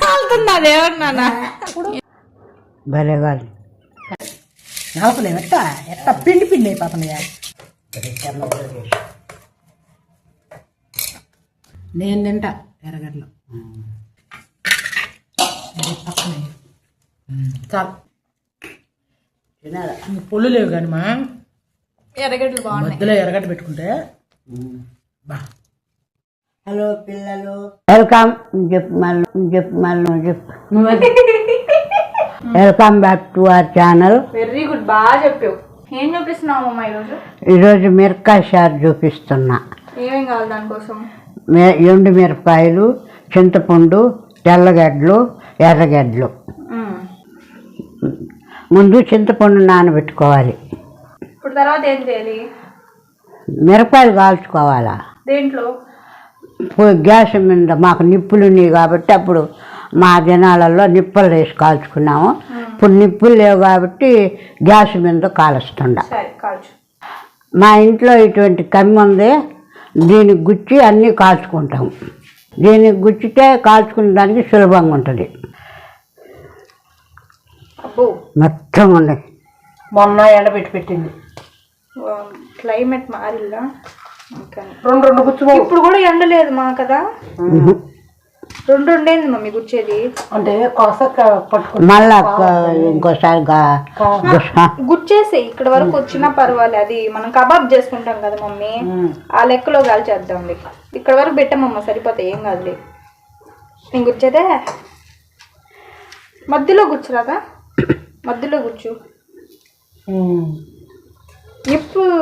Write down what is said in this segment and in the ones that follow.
కాలుతున్నది ఏమన్నా భలేగా నలపలేము ఎట్ట పిండి పిండి అయిపోతున్నాయా. నేను తింటా ఎర్రగడ్డలు పక్కనే చాలు పొల్లు లేవు కానీ మా ఎర్రగడ్డలు బాగున్నాయి. మధ్యలో ఎర్రగడ్డ పెట్టుకుంటే బా. హలో పిల్లలు, వెల్కమ్ చెప్పు మళ్ళీ చెప్పు welcome back to our channel. Very good, బాగా చెప్పావు. ఏం చూపిస్తున్నావు అమ్మ ఈరోజు మిరపకాయ చారు చూపిస్తున్నా. ఏమేం కావాలి దానికోసం? ఎండు మిరపకాయలు, చింతపండు, తెల్లగడ్డలు, ఎర్రగడ్డలు. ముందు చింతపండు నానబెట్టుకోవాలి. ఇప్పుడు తర్వాత ఏం చేయాలి? మిరపకాయలు కాల్చుకోవాలా. దేంట్లో? గ్యాస్ మీద మాకు నిప్పులు ఉన్నాయి కాబట్టి అప్పుడు మా దినాలలో నిప్పులు వేసి కాల్చుకున్నాము. ఇప్పుడు నిప్పులు లేవు కాబట్టి గ్యాస్ మీద కాలుస్తుండ. మా ఇంట్లో ఇటువంటి కమ్మి ఉంది, దీనికి గుచ్చి అన్నీ కాల్చుకుంటాము. దీనికి గుచ్చితే కాల్చుకునే దానికి సులభంగా ఉంటుంది. మొత్తం ఉన్నాయి. మొన్న ఎండబెట్టి పెట్టింది. క్లైమేట్ మారిల్లా రెండు గుచ్చు. ఇప్పుడు కూడా ఎండ లేదు మా కదా. రెండు ఉండేది మమ్మీ గుచ్చేది అంటే మళ్ళా ఇంకోసారి గుచ్చేసి ఇక్కడ వరకు వచ్చినా పర్వాలేదు. అది మనం కబాబ్ చేసుకుంటాం కదా మమ్మీ, ఆ లెక్కలో కాల్చేద్దాం. ఇక్కడ వరకు పెట్టమమ్మ సరిపోతాయి, ఏం కాదులే. నేను గుచ్చేదే మధ్యలో గుచ్చురాదా? మధ్యలో గుచ్చు. ఇప్పుడు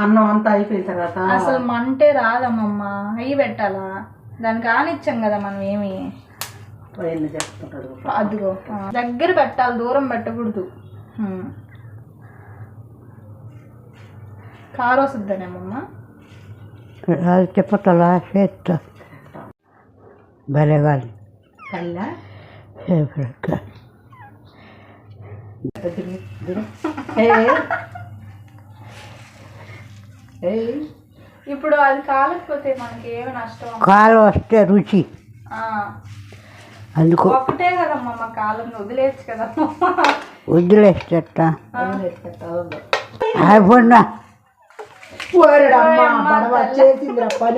అన్నం అంతా అయిపోయిన తర్వాత అసలు మంటే రాదమ్మమ్మ, అయ్యి పెట్టాలా? దానికి ఆనిచ్చాం కదా మనం. ఏమి అదిగో దగ్గర పెట్టాలి, దూరం పెట్టకూడదు. కారు వస్తుందనేమమ్మ. చెప్పతలా చేస్తా భలేగా ఇప్పుడు అది కాలకపోతే మనకి ఏమి నష్టం? కాలు వస్తే రుచి అందుకు ఒకటే కదమ్మా కాలం, వదిలేచ్చు కదా. వదిలేసేట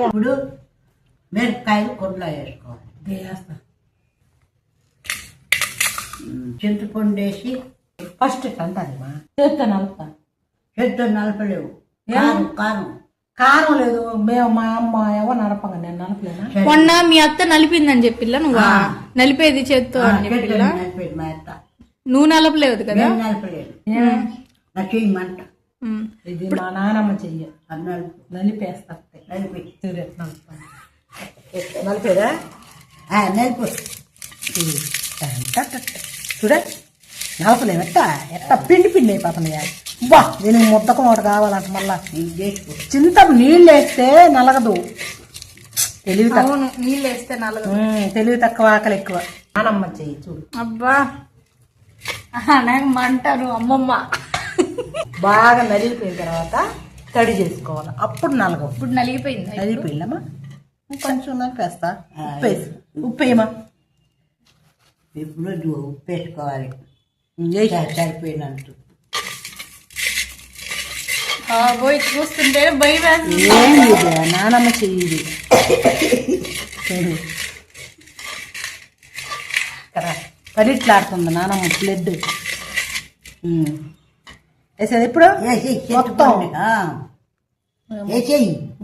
ఇప్పుడు మిరపకాయలు కొండలో వేసుకోవాలి. చింతపండు వేసి ఫస్ట్ అంటారమ్మా. చేత్తో నలుపుతా. చేత్తో నలపలేవు. కారం కారం లేదు. మేము మా అమ్మ ఎవరు నడపంగా, నేను నలపలేనా? మొన్న మీ అత్త నలిపిందని చెప్పిల్లా, నువ్వు నలిపేది చేత్తో అని చెప్పిల్లా. మా అత్త నువ్వు నలపలేదు కదా? నలపలేదు, నా చెయ్యమంట. ఇది మా నానమ్మ చెయ్యి. నలిపేస్తా. నలిపేదా? నలిపి చూడ నలపలేమట్ట ఎట్ట పిండి పిండి అయిపోతున్నాయా. బా, దీనికి ముద్దకం ఒకటి కావాలంట. మళ్ళా చింత నీళ్ళు వేస్తే నలగదు. తెలివి తక్కువ. నీళ్ళు వేస్తే నలగదు. తెలివి తక్కువ, ఆకలి ఎక్కువ. నానమ్మ చెయ్యి చూడు. అబ్బా నాకు మంటారు అమ్మమ్మ. బాగా నలిగిపోయిన తర్వాత తడి చేసుకోవాలి, అప్పుడు నలగవు. ఇప్పుడు నలిగిపోయింది. నలిగిపోయిందమ్మా. కొంచెం నలిపేస్తా. ఉప్పు వేసి ఉప్పు వేయమా. ఇప్పుడు ఉప్పు వేసుకోవాలి సరిపోయినట్టు. పోయి చూస్తుంటే భయం వేస్తుంది. ఏంది నానమ్మ చెయ్యి పలిట్లాడుతుంది నానమ్మ బ్లడ్. వేసేది ఇప్పుడు మొత్తం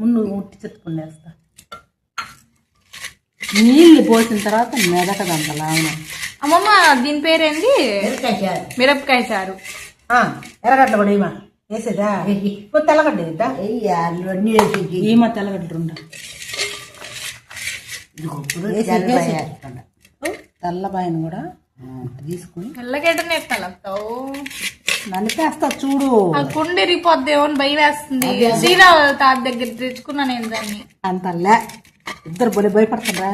ముందు ఉట్టి చెత్తుకుని వేస్తా. నీళ్ళు పోసిన తర్వాత మెదకదంత లావన. అమ్మమ్మ దీని పేరేంది? మిరపకాయ చారు. ఎర్రగడ్డలు కూడా ఏమా వేసేదా? తెల్లగడ్డ వేద్దా? ఏమా తెల్లగడ్డలు ఉండ తెల్లబాయను కూడా తీసుకుని తెల్లగడ్డనే కలుపుతావు. నలిపేస్తా చూడు. కుండెరిపోద్దేమో అని భయం వేస్తుంది. శ్రీరావు తాత దగ్గర తెచ్చుకున్నా నేను దాన్ని. అంతలే ఇద్దరు బలి భయపడుతుందా?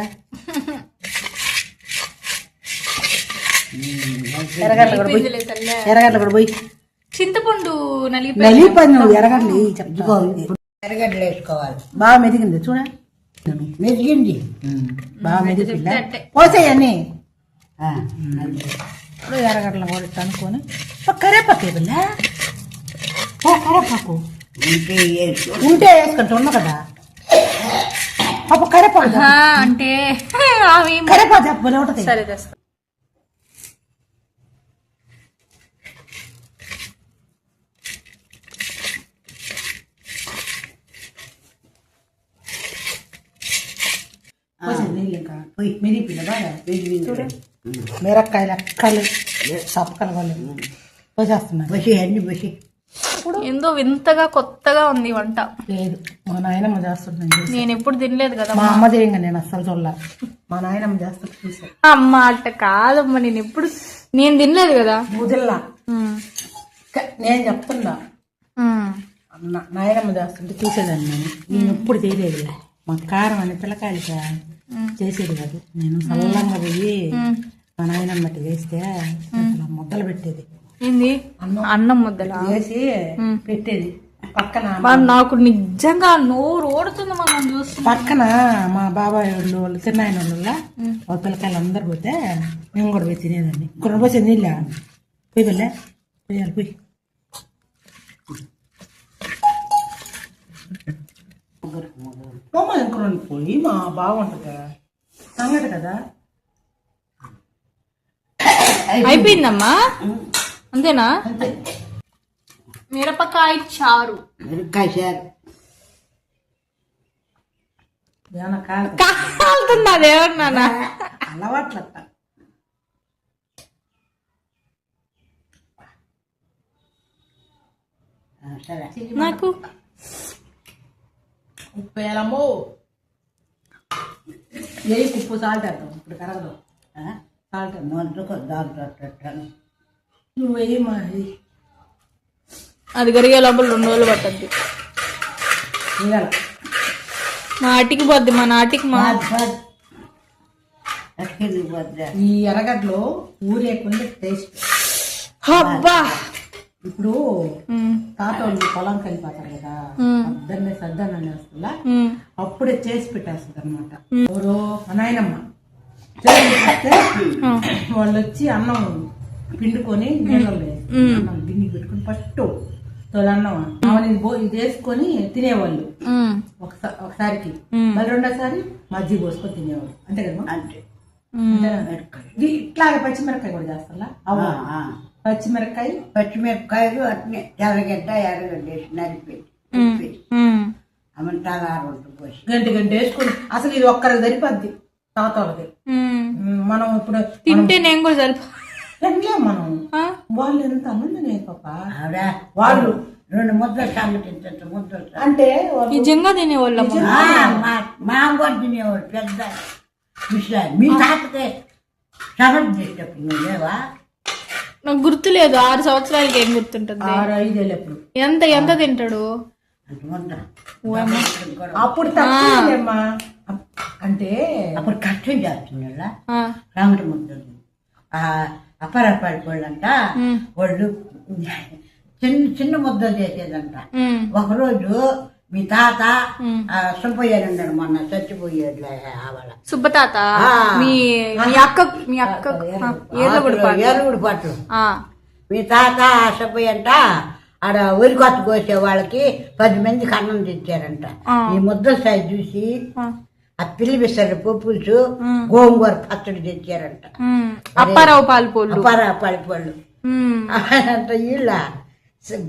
ఎర్రగడ్డలు కూడా పోయి చింతపండు నలిగిపోయింది నువ్వు ఎరగడ్లు చెప్తా ఎర్రగడ్డలు వేసుకోవాలి. బాగా మెదిగింది చూడ మెదిగింది. బాగా మెదిగింది పోసేయన్ని ఇప్పుడు ఎర్రగడ్డలు కూడా ఇట్లా అనుకొని కరేపాకు పిల్ల కరేపాకు ఉంటే వేసుకుంటా ఉన్నా కదా అప్పుడు కరేపాకు అంటే కరేపాకు చెప్పలే ఉంటుంది. సరే తెస్తా. మిరక్కాయలు ఎక్కలు సప్పకలు పోసేస్తున్నాను బసి అన్ని బసి. ఏందో వింతగా కొత్తగా ఉంది వంట. లేదు మా నాయనమ్మ చేస్తుంటాను నేను ఎప్పుడు తినలేదు కదా. మా అమ్మ చేయంగా నేను అస్సలు చూడలే. మా నాయనమ్మ చేస్తుంటే చూసాను. అమ్మ అట్ట కాదమ్మా, నేను తినలేదు కదా. ముదిల్లా నేను చెప్తున్నా అన్న నాయనమ్మ చేస్తుంటే చూసేదాన్ని నేను ఎప్పుడు చేయలేదు. మా కారం అని పిల్లకాయలు చేసేది కాదు. నేను సల్లంగా పోయి మా నాయనమ్మటి చేస్తే ముద్దలు పెట్టేది. ఏంది అన్నం ముద్దలా చేసి పెట్టేది పక్కన. నాకు నిజంగా నోరు ఓడుతుంది మనం చూస్తే. పక్కన మా బాబాయ్ వాళ్ళు తిన్నాయన వాళ్ళ పిల్లకాయలు అందరు పోతే మేము కూడా పోయి తినేదాన్ని. కొన్ని పోసే నీళ్ళ పోయి వెళ్ళా పోయాలి పోయి ఇంకొన్ని పోయి మా బాగుంటుంది సంగటి కదా. అయిపోయిందమ్మా అంతేనా? మిరపకాయ చారు. మిరపకాయ చారు కాలుతుంది అదేమన్నా అలవాట్ల. నాకు ఉప్పు వేయాలమ్మో ఏ ఉప్పు సాల్ట్ వేద్దాం ఇప్పుడు కరగదు. సాల్ట్ నువ్వు వేయి మా అది కరిగే లోపల 2 రోజులు పట్టద్ది. నాటికి పోద్ది మా నాటికి మా ఈ ఎర్రగడ్డలో ఊరేకుండా టేస్ట్. అబ్బా ఇప్పుడు తాత వాళ్ళు పొలం కలిపోతారు కదా, పొద్దున్నే సద్దన్నం వేస్తుందా అప్పుడే చేసి పెట్టేస్తుంది అనమాట. ఎవరో నాయనమ్మ చేస్తే వాళ్ళు వచ్చి అన్నం పిండుకొని నీళ్ళలో వేసి అన్నం గిన్నె పెట్టుకుని ఫస్ట్ తోలన్నం ఇది వేసుకొని తినేవాళ్ళు ఒకసారికి. మళ్ళీ రెండోసారి మజ్జిగ పోసుకొని తినేవాళ్ళు. అంతే కదా? అంటే ఇట్లాగే పచ్చిమిరపకాయ కూడా చేస్తా. పచ్చిమిరపకాయలు అట్నే ఎర్రగడ్డ వేసి నలిపి అమంటారు పోసి గంట వేసుకుని అసలు ఇది ఒక్కరికి సరిపోద్ది తాతలకి. మనం ఇప్పుడు తింటే నేను కూడా సరిపో మనం వాళ్ళు ఎంత మంది నేను పాప వాళ్ళు 2 ముద్దలు సంగటి ముద్దలు అంటే నిజంగా తినేవాళ్ళు. మా కూడా తినేవాడు పెద్ద విషయాలు. మీ తాతకే సంగటి చేసేటప్పుడు నువ్వేవా? నాకు గుర్తులేదు. 6 సంవత్సరాలకి ఏం గుర్తుంటుంది? 6-5 ఏళ్ళు. ఎప్పుడు ఎంత తింటాడు? అప్పుడు తక్కువమ్మా. అంటే అప్పుడు కష్టం చేస్తున్నాడా రాముడి ముద్దలు అపరపాడి వాళ్ళంట. వాళ్ళు చిన్న ముద్దలు చేసేదంట. ఒకరోజు మీ తాత సుబ్బయ్యారు ఉన్నాడు, మొన్న చచ్చిపోయాడు ఆవాల సుబ్బతాత. మీ అక్క ఏరుగుడు పట్టు. మీ తాత సుబ్బయ్య అంట ఆడ ఊరి కొత్త కోసే వాళ్ళకి 10 మందికి అన్నం తెచ్చారంట. ఈ ముద్దల సైజు చూసి ఆ పిల్లి బిస్తారు పులుసు గోంగూర పచ్చడి తెచ్చారంట. అప్పారావు పాలపళ్ళు అంట. వీళ్ళ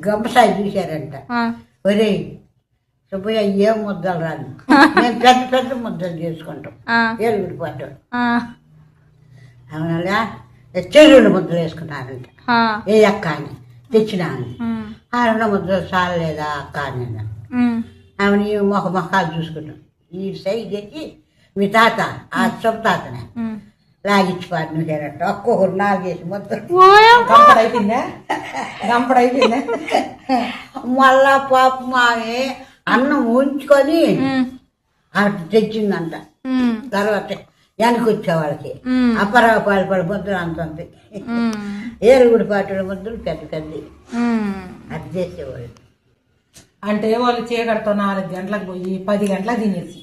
గంపసాయి చూశారంట. ఒరే సుబ్బయ్య ఏం ముద్దలు రాదు, మేము పెద్ద పెద్ద ముద్దలు చేసుకుంటాం ఏరుగుడు పట్టు. అవునా చెరువులు ముద్దలు వేసుకున్నారంట. ఏ అక్క అని తెచ్చినా అని. ఆ 2 ముద్దలు చాలలేదా అక్క అని ఆమె మొఖాలు చూసుకుంటాం. ఈ సైజు తెచ్చి మీ తాత ఆ సొప్ప తాతనే లాగిచ్చి పాడినారంట. ఒక్కొక్కరు 4 ముద్దలు. గంపడైపోయిందా? మళ్ళా పాప మావి అన్నం ఉంచుకొని అటు తెచ్చిందంట. తర్వాత వెనకొచ్చే వాళ్ళకి అప్పరావు పాలు ముద్దలు అంత ఉంది. ఏరుగుడి పాటల ముద్దలు పెద్ద పెద్ద అది చేసేవాళ్ళు. అంటే వాళ్ళు చీకటితో 4 గంటలకు పోయి 10 గంటలకు తినేసి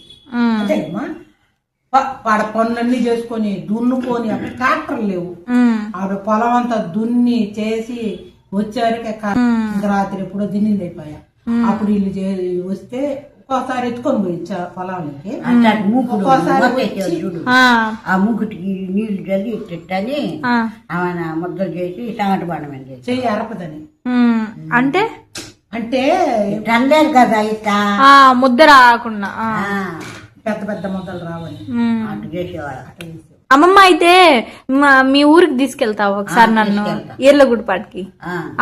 అంతేమ్మా పాడ పనులన్నీ చేసుకొని దున్నుకొని అప్పుడు ట్రాక్టర్లు లేవు. ఆవిడ పొలం అంతా దున్ని చేసి వచ్చేవరకు ఇంకా రాత్రి ఎప్పుడో తినింది అయిపోయా. అప్పుడు వీళ్ళు వస్తే ఒక్కోసారి ఎత్తుకొని పోయి పొలాలకి, ఆ మూకుటికి నీళ్లు చల్లి ఇట్టని ఆమె ముద్దలు చేసి టమాటా బండ మీద చెయ్యి అరపదని. అంటే అంటే టన్లేదు కదా ఇట్ట ముద్ద రాకుండా పెద్ద పెద్ద ముద్దలు రావని అటు చేసేవాళ్ళు. అమ్మమ్మ అయితే మీ ఊరికి తీసుకెళ్తావు ఒకసారి నన్ను ఈర్లగుడిపాటికి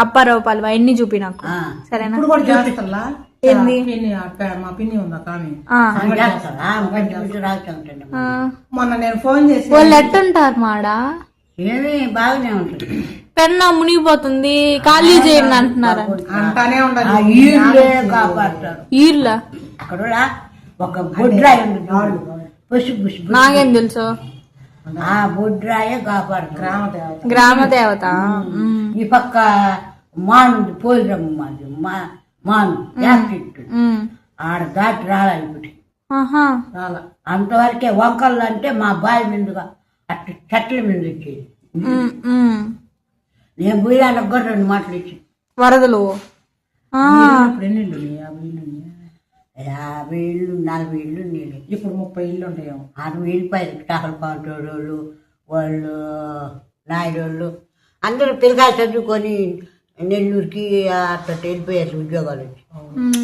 అప్పారావు పాలు అవన్నీ చూపి నాకు సరేనా? ఇప్పుడు కూడా చేస్తా. ఏంది మా పిన్ని ఉందా కానీ రాస్తుంటండి. మొన్న నేను ఫోన్ చేసి వాళ్ళు ఎట్టుంటారు మాడా? ఏమి బాగానే ఉంటుంది. పెన్నా మునిగిపోతుంది ఖాళీ చేయండి అంటున్నారు. అంటానే ఉండాలి. కాపాడుతారు ఈర్ల అక్కడ ఒక బొడ్రాయి ఉంది, పసుపు నాకేం తెలుసు. ఆ బొడ్రాయే కాపాడుతారు. గ్రామ దేవత. ఈ పక్క మాను పోయిరమ్మ మాది మాను యాక్టిట్టు ఆడ దాటి రావాలి ఇప్పుడు అంతవరకే. వంకళ్ళు అంటే మా బావి మీదుగా అట్లా చెట్ల మీద వచ్చేది. నేను పోయాలకు కూడా 2 మాటలు ఇచ్చి వరదలు 50 ఇళ్ళు 40 ఇళ్ళు నీళ్ళు. ఇప్పుడు 30 ఇళ్ళు ఉంటాయేమో. 60 ఇళ్ళు పై టాకలు పాటోళ్ళు వాళ్ళు నాయుడు అందరూ పిల్లకాయలు చదువుకొని నెల్లూరుకి అట్లా వెళ్ళిపోయారు ఉద్యోగాలు వచ్చి.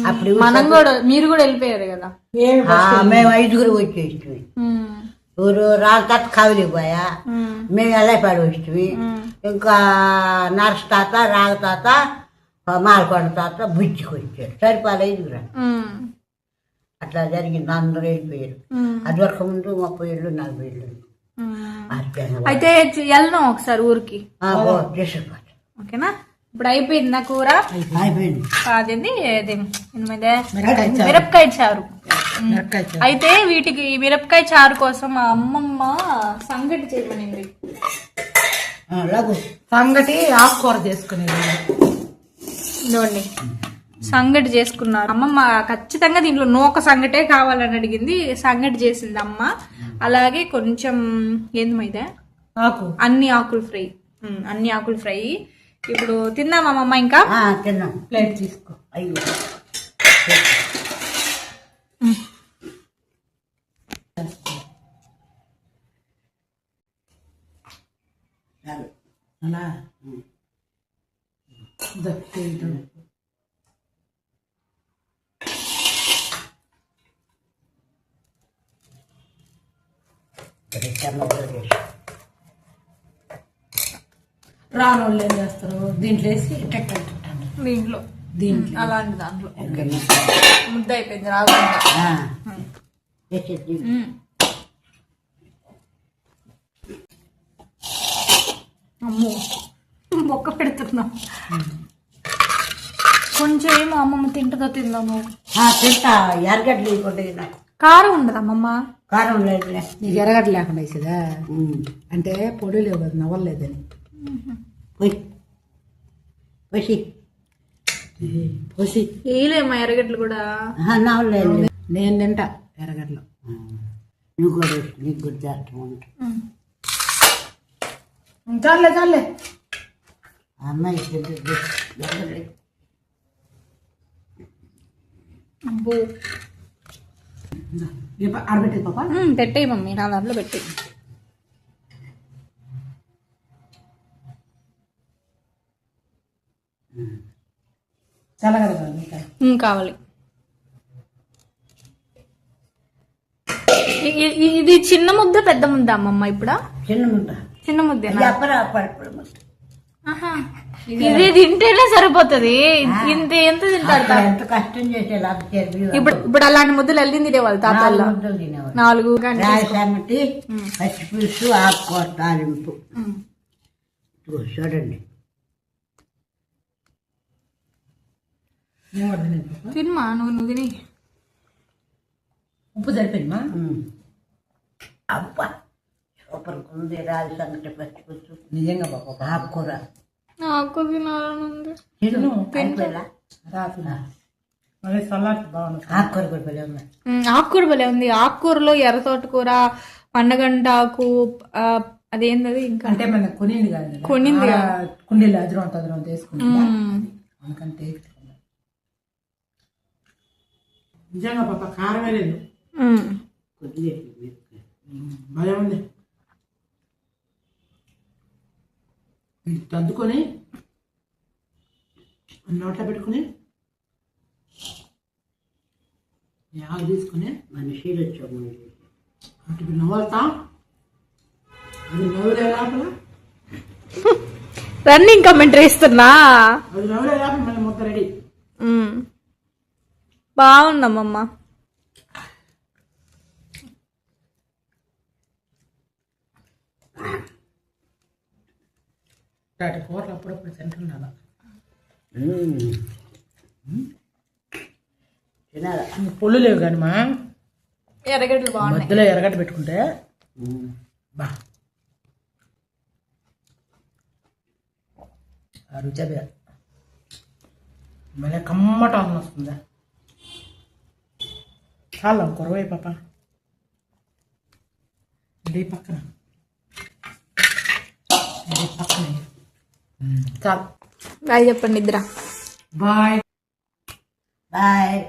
అప్పుడు మనం కూడా మీరు కూడా వెళ్ళిపోయారు కదా. మేము 5గురు వచ్చేసి ఊరు రాళ్ళ తాత కావిలికి పోయా, మేము ఎల్లపాడు వచ్చి, ఇంకా నర్స్ తాత రాగ తాత మాలకొండ తాత బుజ్జికి వచ్చారు. సరిపాలు 5గురు. అట్లా జరిగింది. అందరూ వెళ్ళిపోయారు. అది వరకు ముందు 30 ఇళ్ళు 40 ఇళ్ళు. అయితే వెళ్దాం ఒకసారి ఊరికి. ఓకేనా? ఇప్పుడు అయిపోయింది నా కూర. అయిపోయింది. అదేంది మిరపకాయ చారు. అయితే వీటికి మిరపకాయ చారు కోసం మా అమ్మమ్మ సంగటి చేయమనింది. సంగటి ఆకుకూర చేసుకునేది. ఇదిగోండి సంగటి చేసుకున్నారు. అమ్మమ్మ ఖచ్చితంగా దీంట్లో నూక సంగటే కావాలని అడిగింది. సంగటి చేసింది అమ్మ. అలాగే కొంచెం ఏంది మైదా అన్ని ఆకులు ఫ్రై. అన్ని ఆకులు ఫ్రై. ఇప్పుడు తిందామా అమ్మమ్మ? ఇంకా తిన్నాం. ప్లేట్ తీసుకో. అయ్యో అలా రానోళ్ళు ఏం చేస్తారు? దీంట్లో వేసి దీంట్లో అలాంటి దాంట్లో ముద్ద అయిపోయింది రాకుండా. అమ్మో మొక్క పెడుతున్నాం. కొంచెం ఏమో అమ్మమ్మ తింటుందో తిందాము. తింటా. ఎరగడ్లు లేకుండా కారం ఉండదు అమ్మమ్మ. కారం లేదు. నీకు ఎరగడ్డ లేకుండా వేసేదా? అంటే పొడి లేవు కదా, నవ్వలేదని. పోసి వేయలేమా ఎరగడ్లు కూడా? నవ్వలేదు. నేను తింటా ఎరగడ్లు. నువ్వు కూడా నీకు కూడా చేస్తాం ఉంటా. చాలే చాలే. అమ్మాయి అబ్బో ఆడబెట్టేది పాప. పెట్టేయి మమ్మీ, నా దాంట్లో పెట్టేయి. చల్లగడ కావాలి. ఇది చిన్న ముద్ద పెద్ద ముద్ద అమ్మమ్మ? ఇప్పుడు చిన్న ముద్ద. చిన్న ముద్ద. ఇది తింటేనే సరిపోతుంది. ఇంత ఎంత తింటారు? ఎంత కష్టం చేసేది. ఇప్పుడు అలాంటి ముద్దలు వెళ్ళింది వాళ్ళు తాతల్లో. 4 సంగటి, పచ్చిపులుసు, ఆకుకూర తాలింపు. చూడండి. తినమా నువ్వు తిని. ఉప్పు సరిపోయిందా? అబ్బా సూపర్గా ఉంది రాగి సంగటి పచ్చిపుచ్చు నిజంగా పాప ఆకుకూర నాకు తినాలని ఉంది. తిను అయిపోయేలా. రాత్రి మళ్ళీ సలాడ్ బాగుంది. ఆకుకూర కూడా భలే ఉంది. ఆకుకూర భలే ఉంది. ఆకుకూరలో ఎర్ర తోటకూర, పండగంటాకు, అదేంటది ఇంకా అంటే మన కొనింది కాదు కదా. కొనింది కుండీలు అద్రం తీసుకుంటా అందుకని టేస్ట్ నిజంగా పాప కారమే లేదు. కొద్దిగా భలే ఉంది. తద్దుకొని నోట్లో పెట్టుకుని ఆకు తీసుకుని మనిషిలు వచ్చాము. అటు నవ్వుతా అది నవ్వులే లోపల రన్నింగ్ కమెంటరీ ఇస్తున్నా. అది నవ్వులే లోపల మళ్ళీ మొత్తం రెడీ. బాగుందమ్మమ్మ. అటు కూరలు అప్పుడప్పుడు తింటున్నాను. తినాలా పొల్లు లేవు కానీ మా ఎర్రగడ్డలు బాగున్నాయి. మధ్యలో ఎరగట్టు పెట్టుకుంటే బా ఆ రుచి అదే మళ్ళీ కమ్మట అన్న వస్తుందా. చాలా కురవై పాప ఇది పక్కన చాలు. బాయ్ చెప్పండి ఇద్దరా. Bye bye.